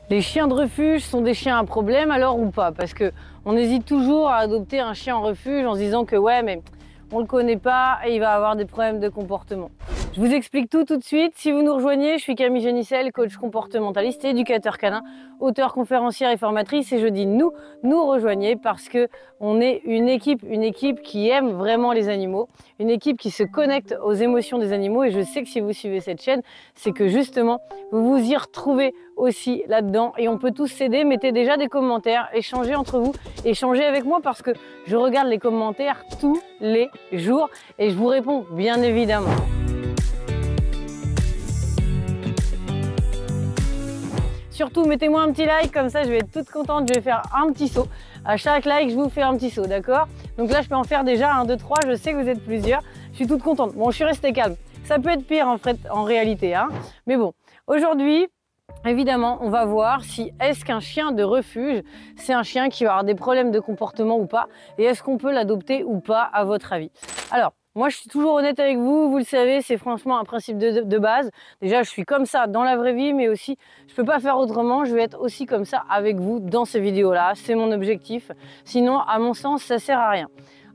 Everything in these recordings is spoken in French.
Les chiens de refuge sont des chiens à problème alors ou pas? Parce que on hésite toujours à adopter un chien en refuge en se disant que ouais mais on le connaît pas et il va avoir des problèmes de comportement. Je vous explique tout de suite. Si vous nous rejoignez, je suis Camille Genissel, coach comportementaliste, éducateur canin, auteure, conférencière et formatrice. Et je dis nous rejoignez parce que on est une équipe qui aime vraiment les animaux, une équipe qui se connecte aux émotions des animaux. Et je sais que si vous suivez cette chaîne, c'est que justement vous vous y retrouvez aussi là-dedans. Et on peut tous s'aider. Mettez déjà des commentaires, échangez entre vous, échangez avec moi parce que je regarde les commentaires tous les jours et je vous réponds bien évidemment. Surtout, mettez-moi un petit like, comme ça je vais être toute contente, je vais faire un petit saut. À chaque like, je vous fais un petit saut, d'accord? Donc là, je peux en faire déjà 1, 2, 3, je sais que vous êtes plusieurs. Je suis toute contente. Bon, je suis restée calme. Ça peut être pire en réalité, hein. Mais bon, aujourd'hui, évidemment, on va voir si est-ce qu'un chien de refuge, c'est un chien qui va avoir des problèmes de comportement ou pas, et est-ce qu'on peut l'adopter ou pas, à votre avis? Alors, moi, je suis toujours honnête avec vous, vous le savez, c'est franchement un principe de base. Déjà, je suis comme ça dans la vraie vie, mais aussi, je peux pas faire autrement, je vais être aussi comme ça avec vous dans ces vidéos-là, c'est mon objectif. Sinon, à mon sens, ça sert à rien.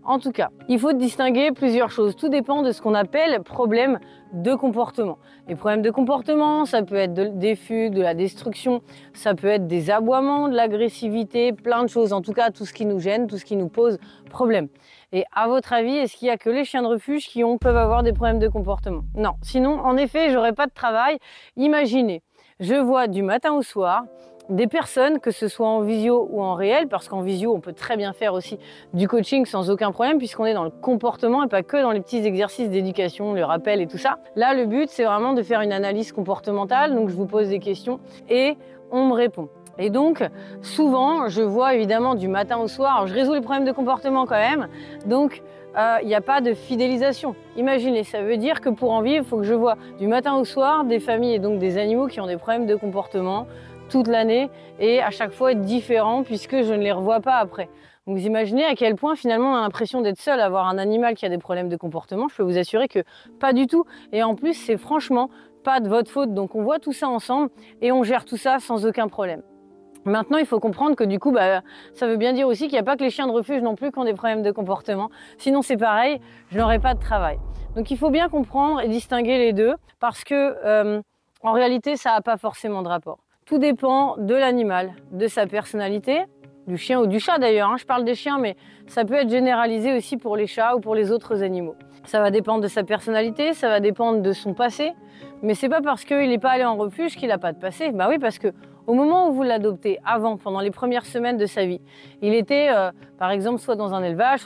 En tout cas, il faut distinguer plusieurs choses. Tout dépend de ce qu'on appelle problème de comportement. Les problèmes de comportement, ça peut être des fugues, de la destruction, ça peut être des aboiements, de l'agressivité, plein de choses. En tout cas, tout ce qui nous gêne, tout ce qui nous pose problème. Et à votre avis, est-ce qu'il n'y a que les chiens de refuge qui peuvent avoir des problèmes de comportement? Non. Sinon, en effet, j'aurais pas de travail. Imaginez, je vois du matin au soir des personnes, que ce soit en visio ou en réel, parce qu'en visio, on peut très bien faire aussi du coaching sans aucun problème, puisqu'on est dans le comportement et pas que dans les petits exercices d'éducation, le rappel et tout ça. Là, le but, c'est vraiment de faire une analyse comportementale, donc je vous pose des questions et on me répond. Et donc, souvent, je vois évidemment du matin au soir, alors je résous les problèmes de comportement quand même, donc il n'y a pas de fidélisation. Imaginez, ça veut dire que pour en vivre, il faut que je vois du matin au soir des familles et donc des animaux qui ont des problèmes de comportement toute l'année et à chaque fois être différents puisque je ne les revois pas après. Donc vous imaginez à quel point finalement on a l'impression d'être seul à avoir un animal qui a des problèmes de comportement. Je peux vous assurer que pas du tout. Et en plus, c'est franchement pas de votre faute. Donc on voit tout ça ensemble et on gère tout ça sans aucun problème. Maintenant, il faut comprendre que du coup, ça veut bien dire aussi qu'il n'y a pas que les chiens de refuge non plus qui ont des problèmes de comportement. Sinon, c'est pareil, je n'aurais pas de travail. Donc, il faut bien comprendre et distinguer les deux parce que, en réalité, ça n'a pas forcément de rapport. Tout dépend de l'animal, de sa personnalité, du chien ou du chat d'ailleurs. Hein. Je parle des chiens, mais ça peut être généralisé aussi pour les chats ou pour les autres animaux. Ça va dépendre de sa personnalité, ça va dépendre de son passé. Mais c'est pas parce qu'il n'est pas allé en refuge qu'il n'a pas de passé. Bah oui, parce que au moment où vous l'adoptez, avant, pendant les premières semaines de sa vie, il était, par exemple, soit dans un élevage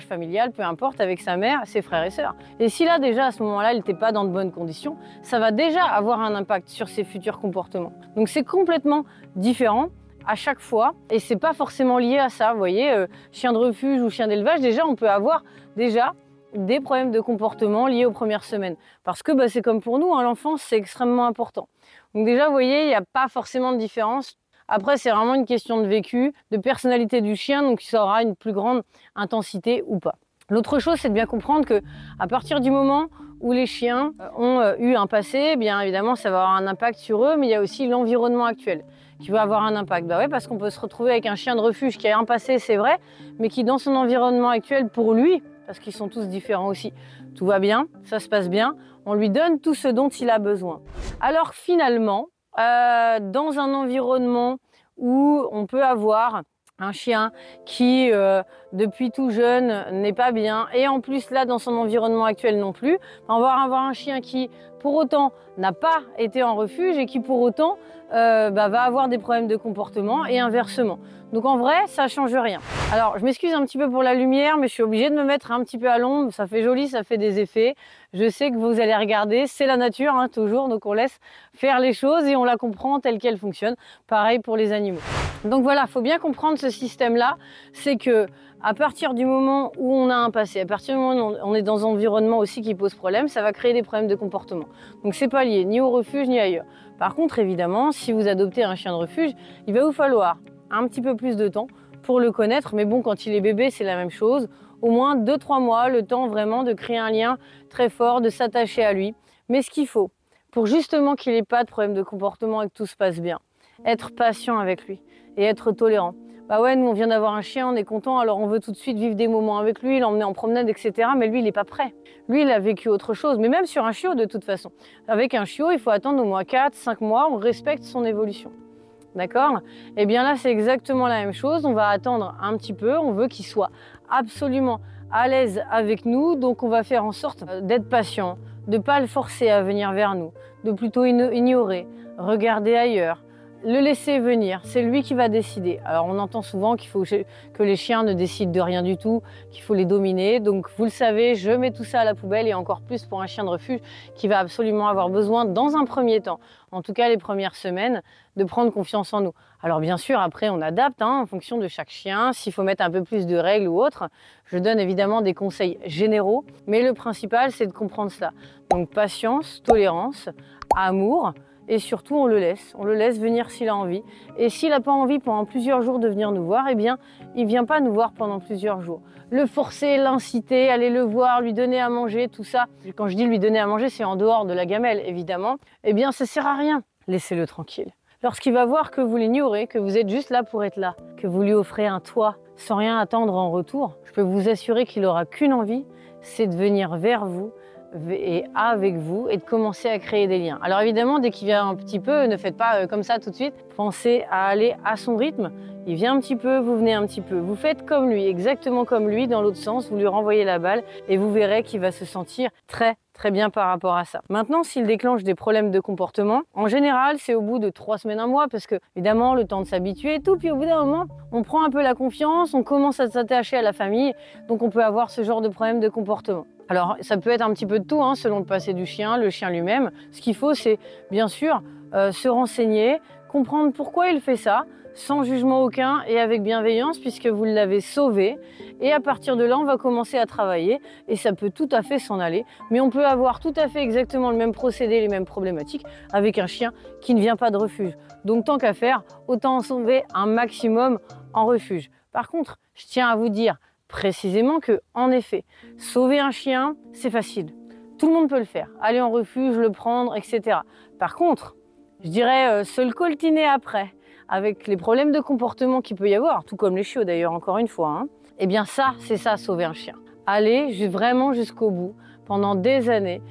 familial, peu importe, avec sa mère, ses frères et sœurs. Et si là, déjà, à ce moment-là, il n'était pas dans de bonnes conditions, ça va déjà avoir un impact sur ses futurs comportements. Donc c'est complètement différent à chaque fois, et c'est pas forcément lié à ça. Vous voyez, chien de refuge ou chien d'élevage, déjà, on peut avoir des problèmes de comportement liés aux premières semaines. Parce que c'est comme pour nous, hein, l'enfance, c'est extrêmement important. Donc déjà, vous voyez, il n'y a pas forcément de différence. Après, c'est vraiment une question de vécu, de personnalité du chien, donc ça aura une plus grande intensité ou pas. L'autre chose, c'est de bien comprendre que à partir du moment où les chiens ont eu un passé, bien évidemment, ça va avoir un impact sur eux, mais il y a aussi l'environnement actuel qui va avoir un impact. Bah ouais, parce qu'on peut se retrouver avec un chien de refuge qui a un passé, c'est vrai, mais qui dans son environnement actuel, pour lui, parce qu'ils sont tous différents aussi, tout va bien, ça se passe bien, on lui donne tout ce dont il a besoin. Alors finalement, dans un environnement où on peut avoir un chien qui, depuis tout jeune, n'est pas bien, et en plus là, dans son environnement actuel non plus, on va avoir un chien qui, pour autant, n'a pas été en refuge et qui, pour autant, va avoir des problèmes de comportement et inversement. Donc en vrai, ça ne change rien. Alors, je m'excuse un petit peu pour la lumière, mais je suis obligée de me mettre un petit peu à l'ombre. Ça fait joli, ça fait des effets. Je sais que vous allez regarder. C'est la nature, hein, toujours. Donc on laisse faire les choses et on la comprend telle qu'elle fonctionne. Pareil pour les animaux. Donc voilà, il faut bien comprendre ce système-là. C'est que à partir du moment où on a un passé, à partir du moment où on est dans un environnement aussi qui pose problème, ça va créer des problèmes de comportement. Donc c'est pas lié ni au refuge ni ailleurs. Par contre, évidemment, si vous adoptez un chien de refuge, il va vous falloir un petit peu plus de temps pour le connaître. Mais bon, quand il est bébé, c'est la même chose. Au moins 2-3 mois, le temps vraiment de créer un lien très fort, de s'attacher à lui. Mais ce qu'il faut, pour justement qu'il n'ait pas de problème de comportement et que tout se passe bien, être patient avec lui et être tolérant. Bah ouais, nous on vient d'avoir un chien, on est content, alors on veut tout de suite vivre des moments avec lui, l'emmener en promenade, etc. Mais lui, il n'est pas prêt. Lui, il a vécu autre chose, mais même sur un chiot de toute façon. Avec un chiot, il faut attendre au moins 4, 5 mois, on respecte son évolution. D'accord? Et bien là, c'est exactement la même chose, on va attendre un petit peu, on veut qu'il soit absolument à l'aise avec nous, donc on va faire en sorte d'être patient, de ne pas le forcer à venir vers nous, de plutôt ignorer, regarder ailleurs, le laisser venir, c'est lui qui va décider. Alors on entend souvent qu'il faut que les chiens ne décident de rien du tout, qu'il faut les dominer. Donc vous le savez, je mets tout ça à la poubelle et encore plus pour un chien de refuge qui va absolument avoir besoin dans un premier temps, en tout cas les premières semaines, de prendre confiance en nous. Alors bien sûr, après on adapte en fonction de chaque chien, s'il faut mettre un peu plus de règles ou autre. Je donne évidemment des conseils généraux, mais le principal c'est de comprendre cela. Donc patience, tolérance, amour. Et surtout, on le laisse venir s'il a envie. Et s'il n'a pas envie pendant plusieurs jours de venir nous voir, eh bien, il ne vient pas nous voir pendant plusieurs jours. Le forcer, l'inciter, aller le voir, lui donner à manger, tout ça. Quand je dis lui donner à manger, c'est en dehors de la gamelle, évidemment. Eh bien, ça ne sert à rien. Laissez-le tranquille. Lorsqu'il va voir que vous l'ignorez, que vous êtes juste là pour être là, que vous lui offrez un toit sans rien attendre en retour, je peux vous assurer qu'il n'aura qu'une envie, c'est de venir vers vous, et avec vous et de commencer à créer des liens. Alors évidemment, dès qu'il vient un petit peu, ne faites pas comme ça tout de suite. Pensez à aller à son rythme. Il vient un petit peu, vous venez un petit peu. Vous faites comme lui, exactement comme lui, dans l'autre sens. Vous lui renvoyez la balle et vous verrez qu'il va se sentir très bien par rapport à ça. Maintenant, s'il déclenche des problèmes de comportement, en général, c'est au bout de 3 semaines, un mois, parce que évidemment, le temps de s'habituer et tout. Puis au bout d'un moment, on prend un peu la confiance, on commence à s'attacher à la famille. Donc on peut avoir ce genre de problème de comportement. Alors, ça peut être un petit peu de tout, selon le passé du chien, le chien lui-même. Ce qu'il faut, c'est bien sûr se renseigner, comprendre pourquoi il fait ça, sans jugement aucun et avec bienveillance, puisque vous l'avez sauvé. Et à partir de là, on va commencer à travailler et ça peut tout à fait s'en aller. Mais on peut avoir tout à fait exactement le même procédé, les mêmes problématiques avec un chien qui ne vient pas de refuge. Donc, tant qu'à faire, autant en sauver un maximum en refuge. Par contre, je tiens à vous dire précisément que, en effet, sauver un chien, c'est facile. Tout le monde peut le faire. Aller en refuge, le prendre, etc. Par contre, je dirais se le coltiner après, avec les problèmes de comportement qu'il peut y avoir, tout comme les chiots d'ailleurs, encore une fois, eh bien ça, c'est ça, sauver un chien. Aller vraiment jusqu'au bout, pendant des années,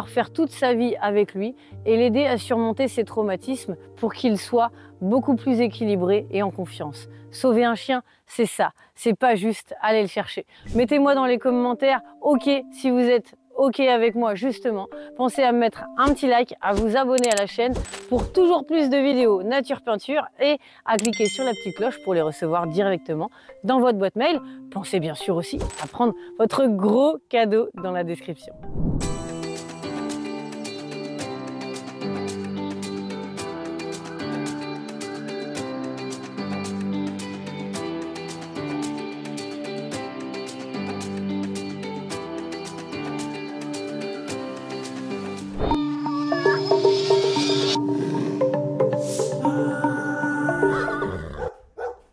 faire toute sa vie avec lui et l'aider à surmonter ses traumatismes pour qu'il soit beaucoup plus équilibré et en confiance. Sauver un chien, c'est ça, c'est pas juste aller le chercher. Mettez-moi dans les commentaires, ok, si vous êtes ok avec moi justement, pensez à me mettre un petit like, à vous abonner à la chaîne pour toujours plus de vidéos nature peinture et à cliquer sur la petite cloche pour les recevoir directement dans votre boîte mail. Pensez bien sûr aussi à prendre votre gros cadeau dans la description.